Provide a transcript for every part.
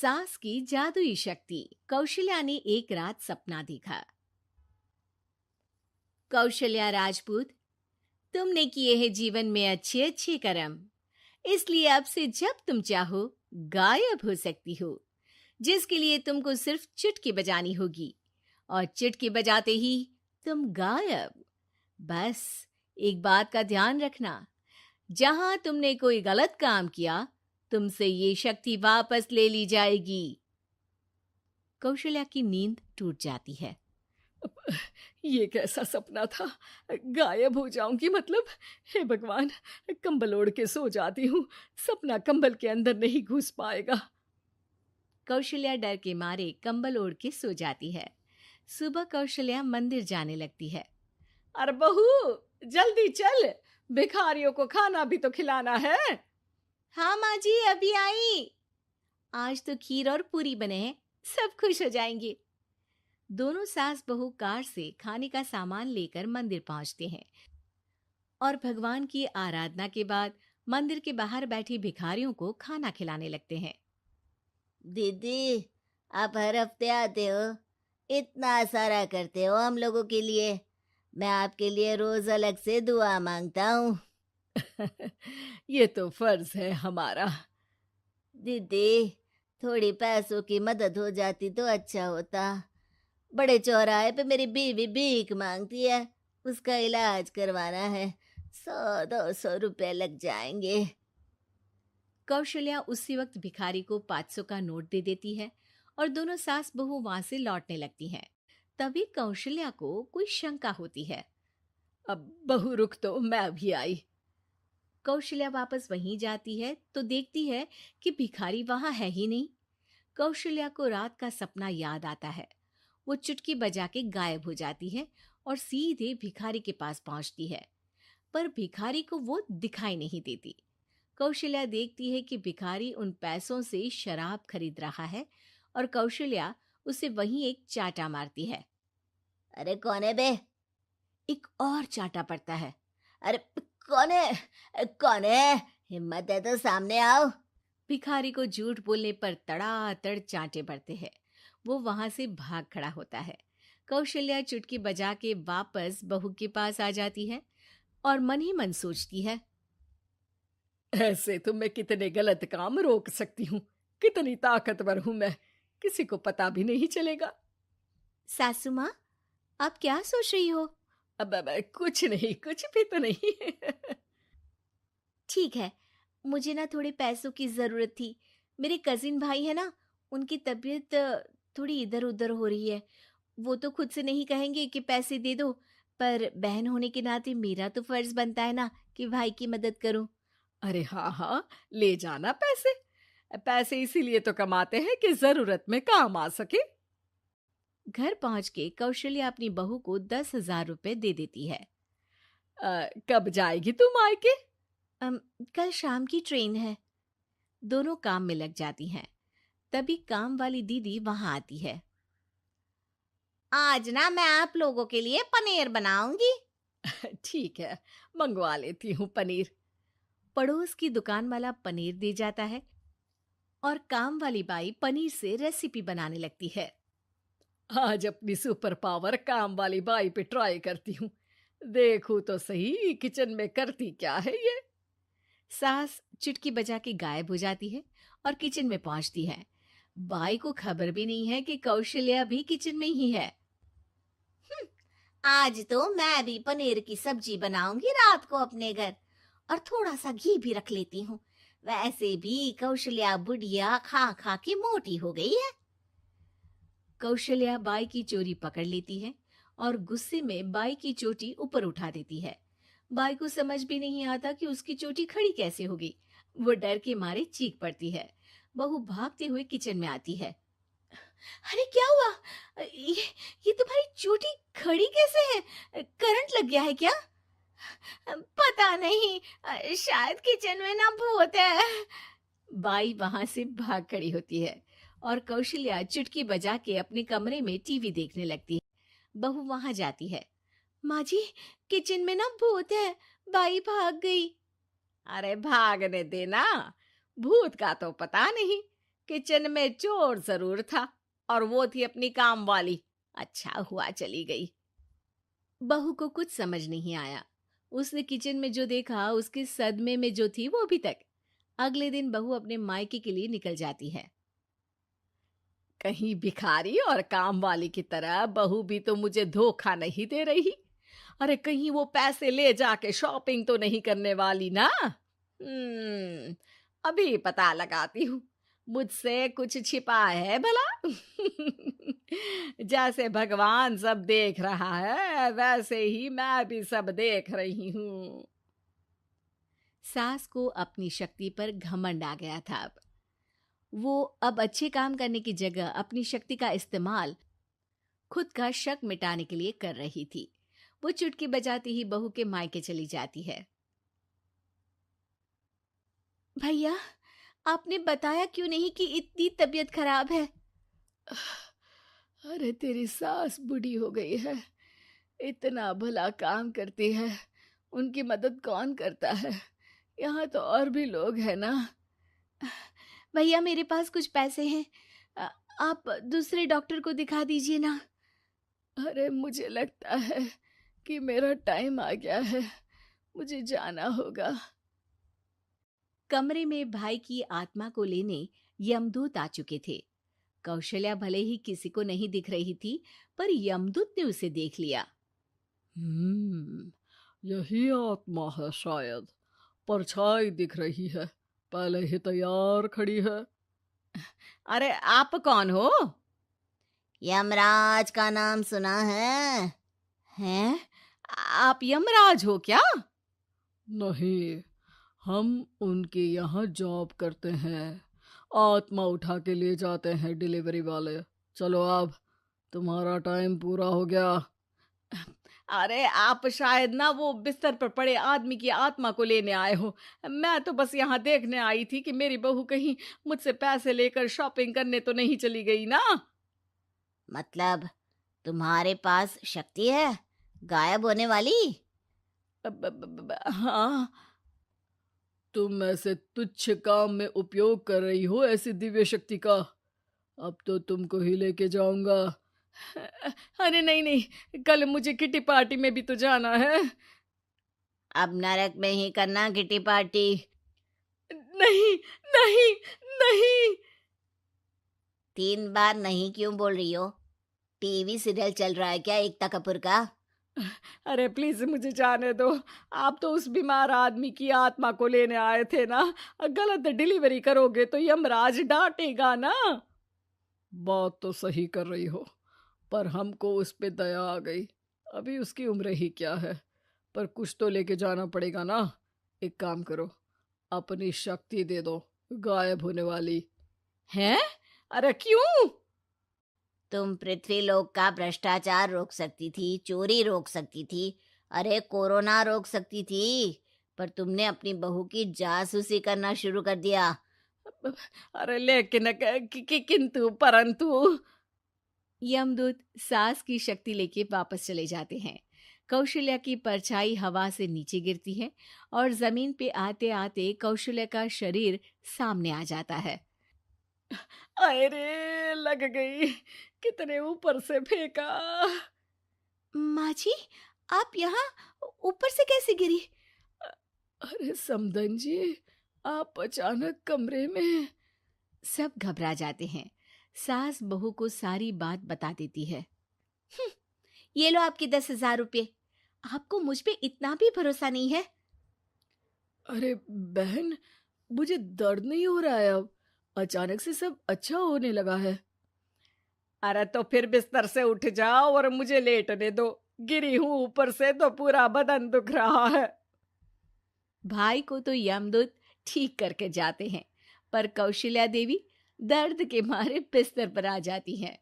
सास की जादुई शक्ति। कौशल्या ने एक रात सपना देखा। कौशल्या राजपूत, तुमने किए हैं जीवन में अच्छे अच्छे कर्म, इसलिए अब से जब तुम चाहो गायब हो सकती हो, जिसके लिए तुमको सिर्फ चुटकी बजानी होगी और चुटकी बजाते ही तुम गायब। बस एक बात का ध्यान रखना, जहां तुमने कोई गलत काम किया तुमसे ये शक्ति वापस ले ली जाएगी। कौशल्या की नींद टूट जाती है। ये कैसा सपना था? गायब हो जाऊंगी मतलब? हे भगवान, कंबल ओढ़ के सो जाती हूँ, सपना कंबल के अंदर नहीं घुस पाएगा। कौशल्या डर के मारे कंबल ओढ़ के सो जाती है। सुबह कौशल्या मंदिर जाने लगती है। अरे बहू, जल्दी चल, भिखारियों को खाना भी तो खिलाना है। हाँ माँ जी, अभी आई। आज तो खीर और पूरी बने हैं, सब खुश हो जाएंगे। दोनों सास बहू कार से खाने का सामान लेकर मंदिर पहुंचते हैं और भगवान की आराधना के बाद मंदिर के बाहर बैठी भिखारियों को खाना खिलाने लगते हैं। दीदी, आप हर हफ्ते आते हो, इतना सारा करते हो हम लोगों के लिए। मैं आपके लिए रोज अलग से दुआ मांगता हूँ। ये तो फर्ज है हमारा। दीदी, थोड़ी पैसों की मदद हो जाती तो अच्छा होता। बड़े चौराहे पे मेरी बीवी भीख मांगती है, उसका इलाज करवाना है, 100-200 रुपए लग जाएंगे। कौशल्या उसी वक्त भिखारी को 500 का नोट दे देती है और दोनों सास बहू वहां से लौटने लगती हैं। तभी कौशल्या को कोई शंका होती है। अब बहू रुक, तो मैं अभी आई। कौशल्या वापस वहीं जाती है तो देखती है कि भिखारी वहां है ही नहीं। कौशल्या को रात का सपना याद आता है। वो चुटकी बजा के गायब हो जाती है और सीधे भिखारी के पास पहुंचती है, पर भिखारी को वो दिखाई नहीं देती। कौशल्या देखती है कि भिखारी उन पैसों से शराब खरीद रहा है और कौशल्या उसे वहीं एक चाटा मारती है। अरे कौन है बे? एक और चाटा पड़ता है। अरे कौन है? कौन है? हिम्मत है तो सामने आओ। भिखारी को झूठ बोलने पर तड़ातड़ चांटे पड़ते हैं। वो वहां से भाग खड़ा होता है। कौशल्या चुटकी बजा के वापस बहू के पास आ जाती है और मन ही मन सोचती है, ऐसे तो मैं कितने गलत काम रोक सकती हूँ, कितनी ताकतवर हूँ मैं, किसी को पता भी नहीं चलेगा। सासू माँ, आप क्या सोच रही हो? अब कुछ नहीं, कुछ भी तो नहीं। ठीक है, मुझे ना थोड़े पैसों की जरूरत थी। मेरे कजिन भाई है ना, उनकी तबीयत थोड़ी इधर उधर हो रही है। वो तो खुद से नहीं कहेंगे कि पैसे दे दो, पर बहन होने के नाते मेरा तो फर्ज बनता है ना कि भाई की मदद करूं। अरे हाँ हाँ, ले जाना पैसे। पैसे इसीलिए तो कमाते हैं कि जरूरत में काम आ सके। घर पहुंच के कौशल्या अपनी बहू को 10,000 रुपए दे देती है। कब जाएगी तुम मायके? कल शाम की ट्रेन है। दोनों काम में लग जाती हैं। तभी काम वाली दीदी वहां आती है। आज ना मैं आप लोगों के लिए पनीर बनाऊंगी। ठीक है, मंगवा लेती हूँ पनीर। पड़ोस की दुकान वाला पनीर दे जाता है और काम वाली बाई पनीर से रेसिपी बनाने लगती है। आज अपनी सुपर पावर काम वाली बाई पे ट्राई करती हूँ, देखूं तो सही किचन में करती क्या है ये। सास चुटकी बजा के गायब हो जाती है और किचन में पहुंचती है। बाई को खबर भी नहीं है कि कौशल्या भी किचन में ही है। आज तो मैं भी पनीर की सब्जी बनाऊंगी रात को अपने घर, और थोड़ा सा घी भी रख लेती हूँ। वैसे भी कौशल्या बुढ़िया खा खा के मोटी हो गई है। कौशल्या बाई की चोरी पकड़ लेती है और गुस्से में बाई की चोटी ऊपर उठा देती है। बाई को समझ भी नहीं आता कि उसकी चोटी खड़ी कैसे होगी। वो डर के मारे चीख पड़ती है। बहू भागते हुए किचन में आती है। अरे क्या हुआ? ये तुम्हारी चोटी खड़ी कैसे है? करंट लग गया है क्या? पता नहीं, शायद किचन में ना भूत है। बाई वहां से भाग खड़ी होती है और कौशल्या चुटकी बजा के अपने कमरे में टीवी देखने लगती है। बहू वहां जाती है। माँ जी, किचन में ना भूत है, बाई भाग गई। अरे भागने देना, भूत का तो पता नहीं, किचन में चोर जरूर था और वो थी अपनी काम वाली। अच्छा हुआ चली गई। बहू को कुछ समझ नहीं आया। उसने किचन में जो देखा उसके सदमे में जो थी वो अभी तक। अगले दिन बहू अपने मायके के लिए निकल जाती है। कहीं भिखारी और काम वाली की तरह बहू भी तो मुझे धोखा नहीं दे रही। अरे कहीं वो पैसे ले जाके शॉपिंग तो नहीं करने वाली ना। अभी पता लगाती हूँ। मुझसे कुछ छिपा है भला। जैसे भगवान सब देख रहा है वैसे ही मैं भी सब देख रही हूँ। सास को अपनी शक्ति पर घमंड आ गया था। वो अब अच्छे काम करने की जगह अपनी शक्ति का इस्तेमाल खुद का शक मिटाने के लिए कर रही थी। वो चुटकी बजाती ही बहू के मायके चली जाती है। भैया, आपने बताया क्यों नहीं कि इतनी तबीयत खराब है? अरे तेरी सास बूढ़ी हो गई है, इतना भला काम करती है, उनकी मदद कौन करता है? यहाँ तो और भी लोग हैं ना। भैया, मेरे पास कुछ पैसे हैं, आप दूसरे डॉक्टर को दिखा दीजिए ना। अरे मुझे लगता है कि मेरा टाइम आ गया है, मुझे जाना होगा। कमरे में भाई की आत्मा को लेने यमदूत आ चुके थे। कौशल्या भले ही किसी को नहीं दिख रही थी, पर यमदूत ने उसे देख लिया। यही आत्मा है शायद, परछाई दिख रही है, पहले ही तैयार खड़ी है। अरे आप कौन हो? यमराज का नाम सुना है? हैं? आप यमराज हो क्या? नहीं, हम उनके यहाँ जॉब करते हैं, आत्मा उठा के ले जाते हैं डिलीवरी वाले। चलो अब तुम्हारा टाइम पूरा हो गया। अरे आप शायद ना वो बिस्तर पर पड़े आदमी की आत्मा को लेने आए हो। मैं तो बस यहाँ देखने आई थी कि मेरी बहू कहीं मुझसे पैसे लेकर शॉपिंग करने तो नहीं चली गई ना। मतलब तुम्हारे पास शक्ति है गायब होने वाली? हाँ। तुम ऐसे तुच्छ काम में उपयोग कर रही हो ऐसी दिव्य शक्ति का। अब तो तुमको ही लेके जाऊंगा। अरे नहीं नहीं, कल मुझे किटी पार्टी में भी तो जाना है। अब नरक में ही करना किटी पार्टी। नहीं नहीं नहीं। 3 बार नहीं क्यों बोल रही हो? टीवी सीरियल चल रहा है क्या एकता कपूर का? अरे प्लीज मुझे जाने दो। आप तो उस बीमार आदमी की आत्मा को लेने आए थे ना। गलत डिलीवरी करोगे तो यमराज डांटेगा ना। बात तो सही कर रही हो, पर हमको उस पे दया आ गई। अभी उसकी उम्र ही क्या है, पर कुछ तो लेके जाना पड़ेगा ना। एक काम करो, अपनी शक्ति दे दो, गायब होने वाली। हैं? अरे क्यों? तुम पृथ्वी लोक का भ्रष्टाचार रोक सकती थी, चोरी रोक सकती थी, अरे कोरोना रोक सकती थी, पर तुमने अपनी बहू की जासूसी करना शुरू कर दिया। अरे लेकिन किंतु परंतु। यमदूत सास की शक्ति लेके वापस चले जाते हैं। कौशल्या की परछाई हवा से नीचे गिरती है और जमीन पे आते आते कौशल्या का शरीर सामने आ जाता है। अरे लग गई, कितने ऊपर से फेंका। माँ जी, आप यहाँ ऊपर से कैसे गिरी? अरे समधन जी, आप अचानक कमरे में। सब घबरा जाते हैं। सास बहू को सारी बात बता देती है। ये लो आपके 10,000 रुपये। आपको मुझ पे इतना भी भरोसा नहीं है? अरे बहन, मुझे दर्द नहीं हो रहा है, अब अचानक से सब अच्छा होने लगा है। अरे तो फिर बिस्तर से उठ जाओ और मुझे लेटने दो। गिरी हूं ऊपर से तो पूरा बदन दुख रहा है। भाई को तो यमदूत ठीक करके जाते हैं, पर कौशल्या देवी दर्द के मारे बिस्तर पर आ जाती हैं।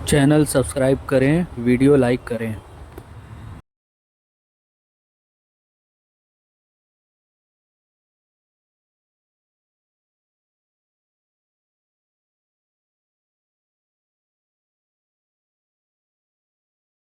चैनल सब्सक्राइब करें, वीडियो लाइक करें।